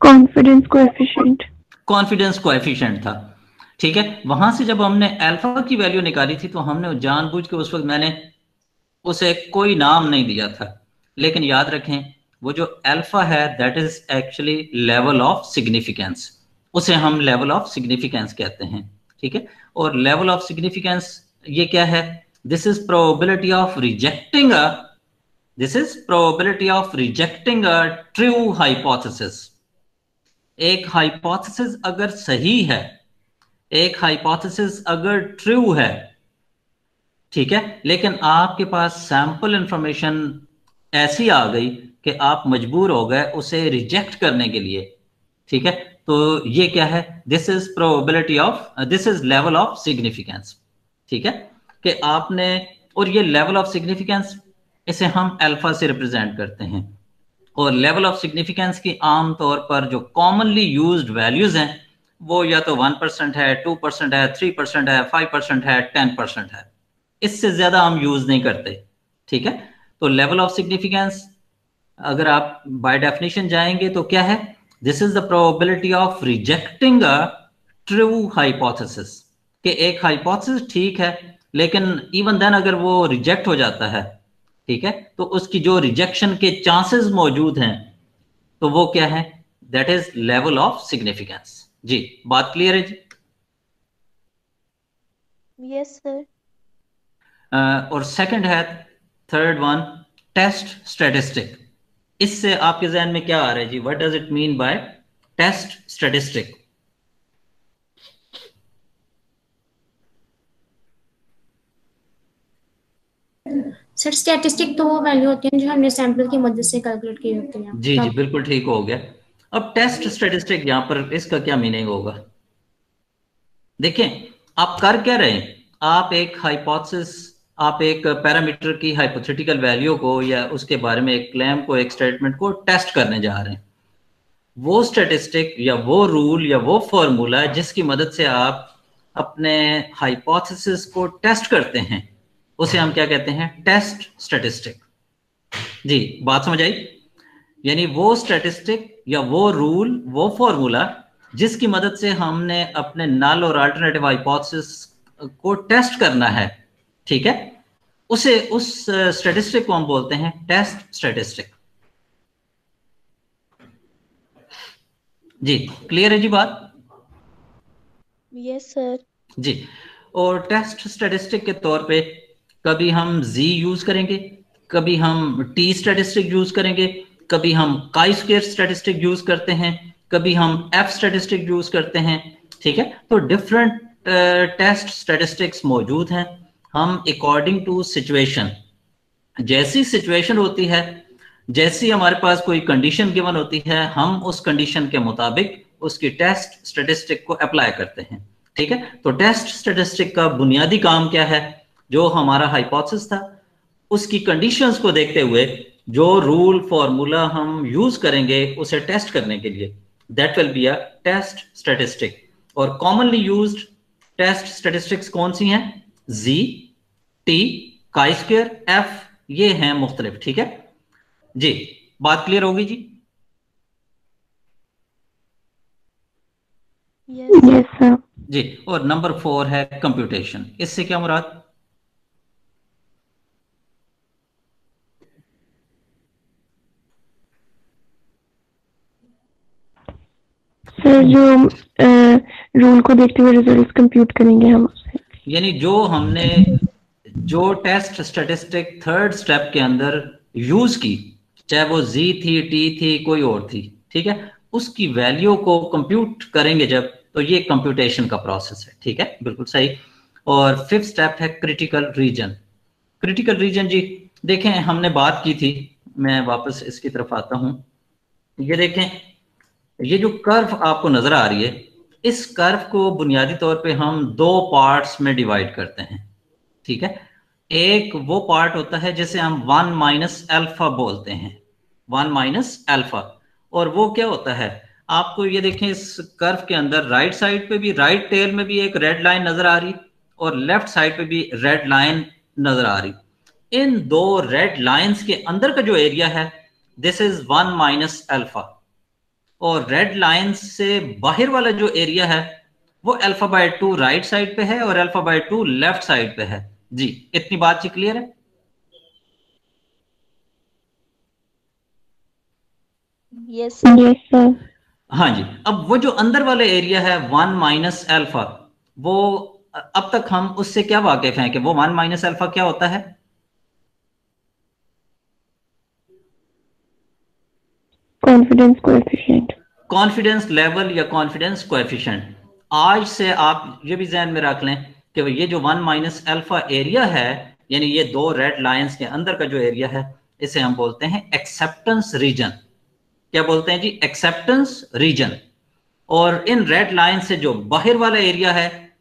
Confidence coefficient. Confidence coefficient था, ठीक है। वहां से जब हमने अल्फा की वैल्यू निकाली थी तो हमने जानबूझ के उस वक्त मैंने उसे कोई नाम नहीं दिया था, लेकिन याद रखें वो जो अल्फा है that is actually level of significance, उसे हम लेवल ऑफ सिग्निफिकेंस कहते हैं, ठीक है। और लेवल ऑफ सिग्निफिकेंस ये क्या है, this is probability of rejecting a, this is probability of rejecting a true hypothesis. एक हाइपोथेसिस अगर सही है, एक हाइपोथेसिस अगर ट्रू है, ठीक है, लेकिन आपके पास सैंपल इंफॉर्मेशन ऐसी आ गई कि आप मजबूर हो गए उसे रिजेक्ट करने के लिए, ठीक है, तो ये क्या है, this is probability of, this is level of significance, ठीक है, कि आपने, और ये लेवल ऑफ सिग्निफिकेंस इसे हम अल्फा से रिप्रेजेंट करते हैं, और लेवल ऑफ सिग्निफिकेंस की आम तौर पर जो कॉमनली यूज्ड वैल्यूज हैं वो या तो 1% है, 2% है, 3% है, 5% है, 10% है, इससे ज्यादा हम यूज नहीं करते, ठीक है। तो लेवल ऑफ सिग्निफिकेंस अगर आप बाय डेफिनेशन जाएंगे तो क्या है, this is the probability of rejecting a true hypothesis, कि एक हाइपोथेसिस ठीक है लेकिन इवन देन अगर वो रिजेक्ट हो जाता है, ठीक है, तो उसकी जो रिजेक्शन के चांसेस मौजूद हैं तो वो क्या है, that is level of significance. जी, बात क्लियर है जी। Yes sir. और सेकंड है, थर्ड वन, टेस्ट स्टैटिस्टिक। इससे आपके जहन में क्या आ रहा है जी, what does it mean by test statistic? Sir statistic तो वो वैल्यू होती है जो हमने सैंपल की मदद से कैलकुलेट की होती है। जी जी बिल्कुल ठीक हो गया। अब टेस्ट स्टैटिस्टिक यहां पर इसका क्या मीनिंग होगा? देखें, आप कर क्या रहे हैं, आप एक हाइपोथेसिस, आप एक पैरामीटर की हाइपोथेटिकल वैल्यू को या उसके बारे में एक क्लेम को, एक स्टेटमेंट को टेस्ट करने जा रहे हैं। वो स्टैटिस्टिक या वो रूल या वो फॉर्मूला जिसकी मदद से आप अपने हाइपोथेसिस को टेस्ट करते हैं उसे हम क्या कहते हैं, टेस्ट स्टैटिस्टिक। जी, बात समझ आई? यानी वो स्टैटिस्टिक या वो रूल, वो फॉर्मूला जिसकी मदद से हमने अपने नल और अल्टरनेटिव हाइपोथेसिस को टेस्ट करना है, ठीक है, उसे, उस स्टैटिस्टिक को हम बोलते हैं टेस्ट स्टैटिस्टिक। जी, क्लियर है जी बात? Yes sir. जी, और टेस्ट स्टैटिस्टिक के तौर पे कभी हम जी यूज करेंगे, कभी हम टी स्टैटिस्टिक यूज करेंगे, कभी हम काई स्क्वायर स्टैटिस्टिक यूज करते हैं, कभी हम एफ स्टैटिस्टिक यूज करते हैं, ठीक है। तो डिफरेंट टेस्ट स्टैटिस्टिक्स मौजूद हैं। हम अकॉर्डिंग टू सिचुएशन, जैसी सिचुएशन होती है, जैसी हमारे पास कोई कंडीशन गिवन होती है, हम उस कंडीशन के मुताबिक उसकी टेस्ट स्टैटिस्टिक को अप्लाई करते हैं, ठीक है। तो टेस्ट स्टैटिस्टिक का बुनियादी काम क्या है, जो हमारा हाइपोथेसिस था उसकी कंडीशंस को देखते हुए जो रूल फॉर्मूला हम यूज करेंगे उसे टेस्ट करने के लिए, that will be a test statistic. और कॉमनली यूज्ड टेस्ट स्टैटिस्टिक्स कौन सी हैं? जी, टी, काई स्क्वायर, एफ, ये हैं मुख्तलिफ, ठीक है जी। बात क्लियर होगी जी? Yes yes sir. जी, और नंबर 4 है कंप्यूटेशन। इससे क्या मुराद? सर जो रूल को देखते हुए रिजल्ट कंप्यूट करेंगे हम उससे। यानी जो हमने, जो टेस्ट स्टैटिस्टिक थर्ड स्टेप के अंदर यूज की, चाहे वो जी थी, टी थी, कोई और थी, ठीक है, उसकी वैल्यू को कंप्यूट करेंगे जब, तो ये कंप्यूटेशन का प्रोसेस है, ठीक है, बिल्कुल सही। और फिफ्थ स्टेप है क्रिटिकल रीजन। क्रिटिकल रीजन जी, देखें हमने बात की थी, मैं वापस इसकी तरफ आता हूं। ये देखें, ये जो कर्व आपको नजर आ रही है, इस कर्व को बुनियादी तौर पे हम दो पार्ट्स में डिवाइड करते हैं, ठीक है। एक वो पार्ट होता है जिसे हम 1 माइनस अल्फा बोलते हैं, 1 माइनस अल्फा। और वो क्या होता है, आपको ये देखें इस कर्व के अंदर राइट साइड पे भी, राइट टेल में भी एक रेड लाइन नजर आ रही और लेफ्ट साइड पे भी रेड लाइन नजर आ रही। इन दो रेड लाइंस के अंदर का जो एरिया है, दिस इज 1 माइनस अल्फा। और रेड लाइन से बाहर वाला जो एरिया है वो अल्फा बाय 2 राइट साइड पे है और अल्फा बाय 2 लेफ्ट साइड पे है। जी, इतनी बात जी क्लियर है? Yes sir. Yes sir. हाँ जी। अब वो जो अंदर वाले एरिया है 1 माइनस अल्फा, वो अब तक हम उससे क्या वाकिफ हैं कि वो 1 माइनस अल्फा क्या होता है? Confidence coefficient. कॉन्फिडेंस लेवल या कॉन्फिडेंस कोएफिशिएंट। आज से आप ये भी ध्यान में रख लें कि ये जो 1 माइनस अल्फा एरिया है, यानी ये दो रेड लाइंस के अंदर का जो एरिया है, इसे हम बोलते हैं एक्सेप्टेंस रीजन। क्या बोलते हैं जी? Acceptance region. और इन रेड लाइन से जो बाहर वाला एरिया है,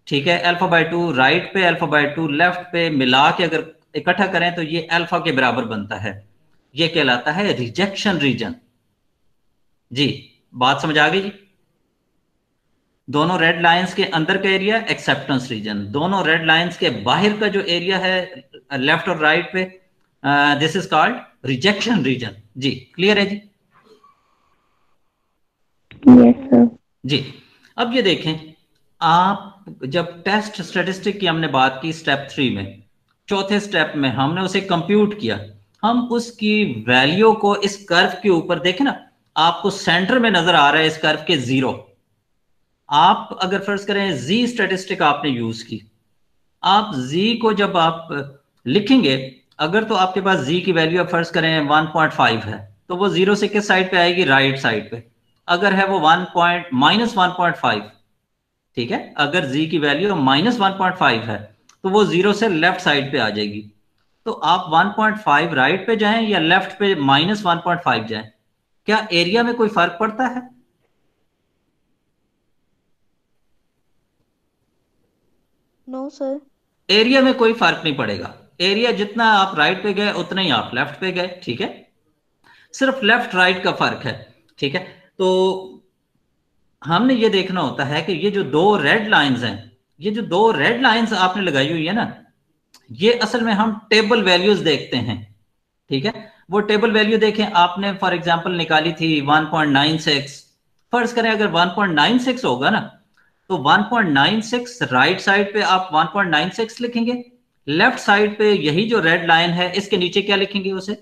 ठीक है, अल्फा बाय 2 राइट पे, अल्फा बाय 2 लेफ्ट पे मिला के अगर इकट्ठा करें तो ये अल्फा के बराबर बनता है। ये कहलाता है रिजेक्शन रीजन। जी, बात समझ आ गई जी? दोनों रेड लाइंस के अंदर का एरिया एक्सेप्टेंस रीजन, दोनों रेड लाइंस के बाहर का जो एरिया है लेफ्ट और राइट पे, this is called rejection region. जी, क्लियर है जी? Yes sir. जी, अब ये देखें, आप जब टेस्ट स्टैटिस्टिक की हमने बात की स्टेप 3 में, चौथे स्टेप में हमने उसे कंप्यूट किया, हम उसकी वैल्यू को इस कर्व के ऊपर देखें ना, आपको सेंटर में नजर आ रहा है इस कर्व के 0। आप अगर फर्ज करें जी स्टैटिस्टिक आपने यूज की, आप जी को जब आप लिखेंगे, अगर तो आपके पास जी की वैल्यू फर्ज करें 1.5 है, तो वो 0 से किस साइड पे आएगी? राइट साइड पे। अगर है वो -1.5, ठीक है, अगर जी की वैल्यू -1.5 है तो वो 0 से लेफ्ट साइड पे आ जाएगी। तो आप 1.5 राइट पे जाएं या लेफ्ट पे -1.5 जाएं, क्या एरिया में कोई फर्क पड़ता है? No sir. एरिया में कोई फर्क नहीं पड़ेगा। एरिया जितना आप राइट पे गए उतना ही आप लेफ्ट पे गए, ठीक है, सिर्फ लेफ्ट राइट का फर्क है, ठीक है। तो हमने ये देखना होता है कि ये जो दो रेड लाइंस हैं, ये जो दो रेड लाइंस आपने लगाई हुई है ना, ये असल में हम टेबल वैल्यूज देखते हैं, ठीक है। वो टेबल वैल्यू देखें, आपने फॉर एग्जांपल निकाली थी 1.96। फर्ज करें अगर 1.96 होगा ना, तो 1.96 राइट साइड पे आप 1.96 लिखेंगे, लेफ्ट साइड पे यही जो रेड लाइन है इसके नीचे क्या लिखेंगे उसे?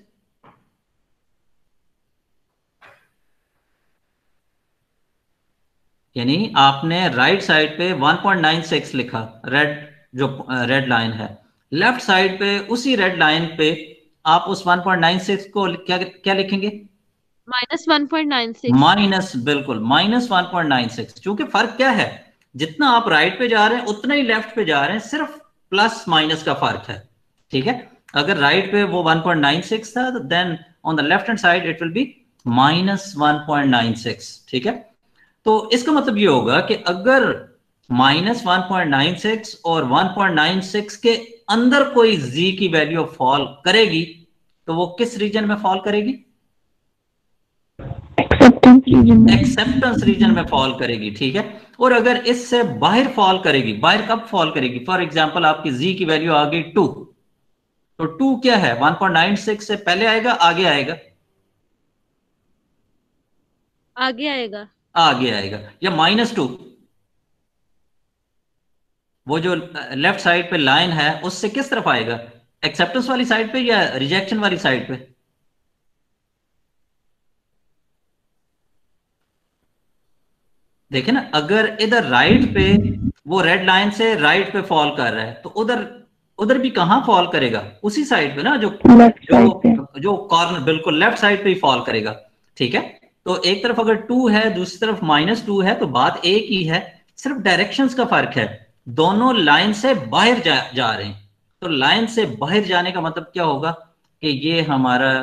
यानी आपने राइट साइड पे 1.96 लिखा, रेड जो रेड लाइन है, लेफ्ट साइड पे उसी रेड लाइन पे आप उस 1.96 को क्या क्या लिखेंगे? -1.96। माइनस, बिल्कुल -1.96। क्योंकि फर्क क्या है, जितना आप राइट पे जा रहे हैं उतना ही लेफ्ट पे जा रहे हैं, सिर्फ प्लस माइनस का फर्क है, ठीक है। अगर राइट पे वो 1.96 था, then on the left hand side it will be -1.96, ठीक है। तो इसका मतलब ये होगा कि अगर -1.96 और 1.96 के अंदर कोई z की वैल्यू फॉल करेगी, तो वो किस रीजन में फॉल करेगी? एक्सेप्टेंस रीजन में। एक्सेप्टेंस रीजन में फॉल करेगी, ठीक है। और अगर इससे बाहर फॉल करेगी, बाहर कब फॉल करेगी? फॉर एग्जांपल आपकी z की वैल्यू आ गई 2, तो 2 क्या है? 1.96 से पहले आएगा, आगे आएगा? आगे आएगा। आगे आएगा। या -2, वो जो लेफ्ट साइड पे लाइन है उससे किस तरफ आएगा? एक्सेप्टेंस वाली साइड पे या रिजेक्शन वाली साइड पे? देखे ना, अगर इधर राइट पे वो रेड लाइन से राइट पे फॉल कर रहा है, तो उधर उधर भी कहां फॉल करेगा? उसी साइड पे ना, जो लेफ्ट साइड पे। जो कॉर्नर, बिल्कुल लेफ्ट साइड पे ही फॉल करेगा, ठीक है। तो एक तरफ अगर 2 है, दूसरी तरफ -2 है, तो बात एक ही है, सिर्फ डायरेक्शंस का फर्क है। दोनों लाइन से बाहर जा रहे हैं। तो लाइन से बाहर जाने का मतलब क्या होगा कि ये हमारा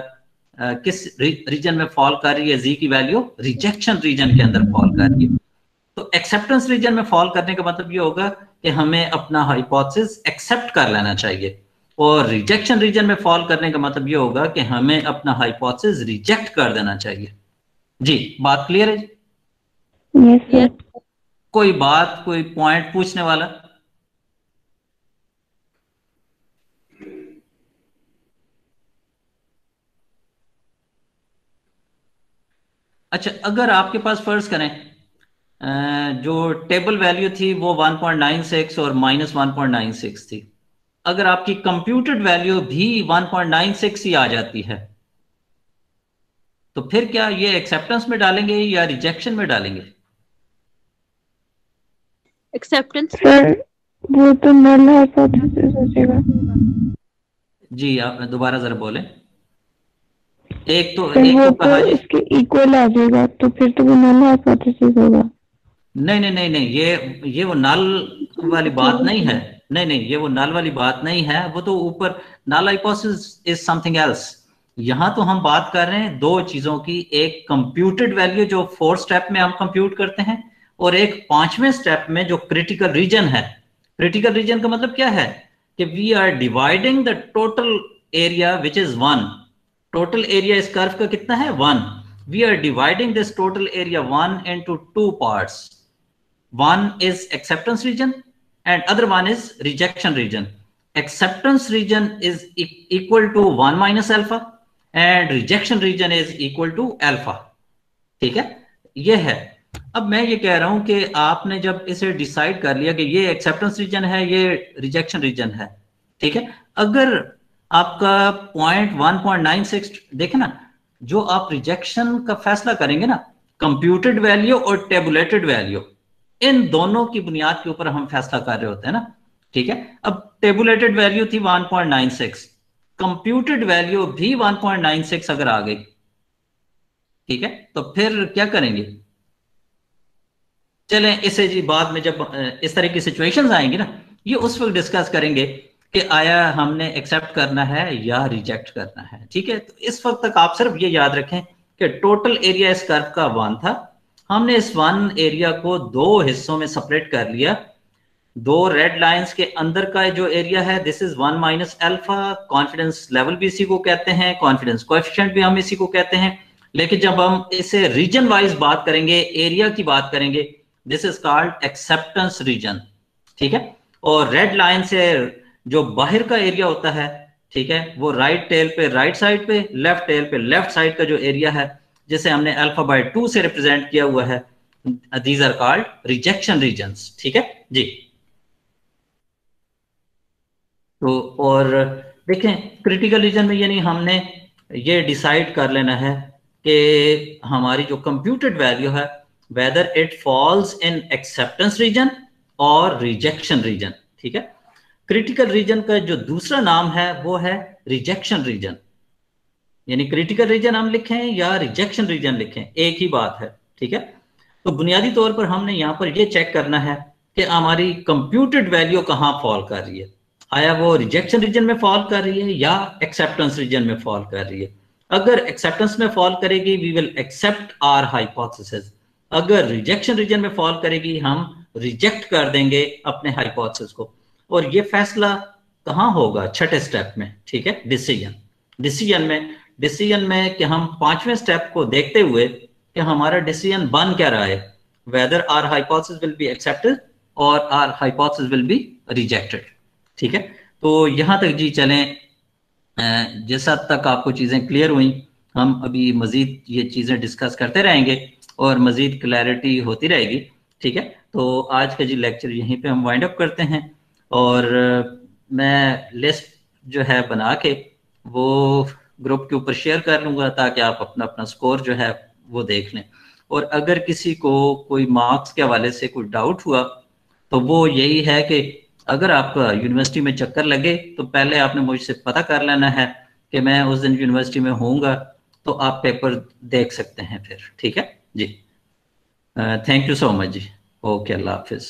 किस रीजन में फॉल कर रही है? जी की वैल्यू रिजेक्शन रीजन के अंदर फॉल कर रही है। तो एक्सेप्टेंस रीजन में फॉल करने का मतलब ये होगा कि हमें अपना हाइपोथेसिस एक्सेप्ट कर लेना चाहिए, और रिजेक्शन रीजन में फॉल करने का मतलब ये होगा कि हमें अपना हाइपोथेसिस रिजेक्ट कर देना चाहिए। जी, बात क्लियर है जी? Yes sir. कोई बात, कोई पॉइंट पूछने वाला? अच्छा, अगर आपके पास फर्ज करें जो टेबल वैल्यू थी वो 1.96 और -1.96 थी, अगर आपकी कंप्यूटेड वैल्यू भी 1.96 ही आ जाती है, तो फिर क्या ये एक्सेप्टेंस में डालेंगे या रिजेक्शन में डालेंगे? एक्सेप्टेंस। सर वो तो नल हाइपोथेसिस हो जाएगा। जी, आप दोबारा जरा बोलें। एक सर तो वो कहा तो जी, इसके इक्वल आ जाएगा, तो फिर तो वो नल हाइपोथेसिस होगा। नहीं नहीं नहीं नहीं, ये वो नल वाली बात नहीं है। नहीं नहीं, ये वो नल वाली बात नहीं है, वो तो ऊपर null hypothesis is something else. यहां तो हम बात कर रहे हैं दो चीजों की, एक कंप्यूटेड वैल्यू जो 4th स्टेप में हम कंप्यूट करते हैं, और एक 5वें स्टेप में जो क्रिटिकल रीजन है। क्रिटिकल रीजन का मतलब क्या है कि we are dividing the total area which is 1। Total area इस कर्व का कितना है? 1। We are dividing this total area 1 into 2 parts. One is acceptance region and other one is rejection region. Acceptance region is equal to 1 minus alpha and rejection region is equal to alpha. ठीक है, ये है। अब मैं ये कह रहा हूं कि आपने जब इसे डिसाइड कर लिया कि ये एक्सेप्टेंस रीजन है, ये रिजेक्शन रीजन है, ठीक है, अगर आपका पॉइंट 1.96 देखे ना, जो आप रिजेक्शन का फैसला करेंगे ना, कंप्यूटेड वैल्यू और टेबुलेटेड वैल्यू, इन दोनों की बुनियाद के ऊपर हम फैसला कर रहे होते हैं ना, ठीक है। अब टेबुलेटेड वैल्यू थी 1.96, कंप्यूटेड वैल्यू भी 1.96 अगर आ गई, ठीक है, तो फिर क्या करेंगे? चलें इसे जी बाद में जब इस तरह की सिचुएशंस आएंगी ना, ये उस वक्त डिस्कस करेंगे कि आया हमने एक्सेप्ट करना है या रिजेक्ट करना है, ठीक है। तो इस वक्त तक आप सिर्फ ये याद रखें कि टोटल एरिया इस कर्व का 1 था। हमने इस 1 एरिया को 2 हिस्सों में सेपरेट कर लिया। 2 रेड लाइंस के अंदर का जो एरिया है, this is 1 minus alpha. Confidence level भी इसी को कहते हैं, कॉन्फिडेंस कोएफिशिएंट भी हम इसी को कहते हैं। लेकिन जब हम इसे रीजन वाइज बात करेंगे, एरिया की बात करेंगे, this is called acceptance region, ठीक है। और रेड लाइन से जो बाहर का एरिया होता है, ठीक है, वो राइट टेल पे राइट साइड पे, लेफ्ट टेल पे लेफ्ट साइड का जो एरिया है, जिसे हमने अल्फा बाय 2 से रिप्रेजेंट किया हुआ है, these are called rejection regions, ठीक है जी। तो और देखें क्रिटिकल रीजन में यानी हमने ये डिसाइड कर लेना है कि हमारी जो कंप्यूटेड वैल्यू है, whether it falls in acceptance region और रिजेक्शन रीजन, ठीक है। क्रिटिकल रीजन का जो दूसरा नाम है वो है रिजेक्शन रीजन, यानी क्रिटिकल रीजन हम लिखें या रिजेक्शन रीजन लिखें, एक ही बात है, ठीक है। तो बुनियादी तौर पर हमने यहाँ पर ये चेक करना है कि हमारी कंप्यूटेड वैल्यू कहाँ फॉल कर रही है, आया वो रिजेक्शन रीजन में फॉल कर रही है या एक्सेप्टेंस रीजन में फॉल कर रही है। अगर एक्सेप्टेंस में फॉल करेगी, we will accept our hypothesis. अगर रिजेक्शन रीजन में फॉल करेगी, हम रिजेक्ट कर देंगे अपने हाइपोथेसिस को। और ये फैसला कहाँ होगा? छठे स्टेप में, ठीक है, डिसीजन। डिसीजन में कि हम 5वें स्टेप को देखते हुए कि हमारा डिसीजन बन क्या रहा है, whether our hypothesis will be accepted और our hypothesis will be rejected, ठीक है। तो यहां तक जी चलें, जैसा तक आपको चीजें क्लियर हुई, हम अभी मजीद ये चीजें डिस्कस करते रहेंगे और मजीद क्लैरिटी होती रहेगी, ठीक है। तो आज का जी लेक्चर यहीं पे हम वाइंड अप करते हैं, और मैं लिस्ट जो है बना के वो ग्रुप के ऊपर शेयर कर लूंगा ताकि आप अपना अपना स्कोर जो है वो देख लें। और अगर किसी को कोई मार्क्स के हवाले से कोई डाउट हुआ तो वो यही है कि अगर आपका यूनिवर्सिटी में चक्कर लगे तो पहले आपने मुझसे पता कर लेना है कि मैं उस दिन यूनिवर्सिटी में होऊंगा, तो आप पेपर देख सकते हैं फिर, ठीक है जी। थैंक यू सो मच जी। ओके, अल्लाह हाफिज।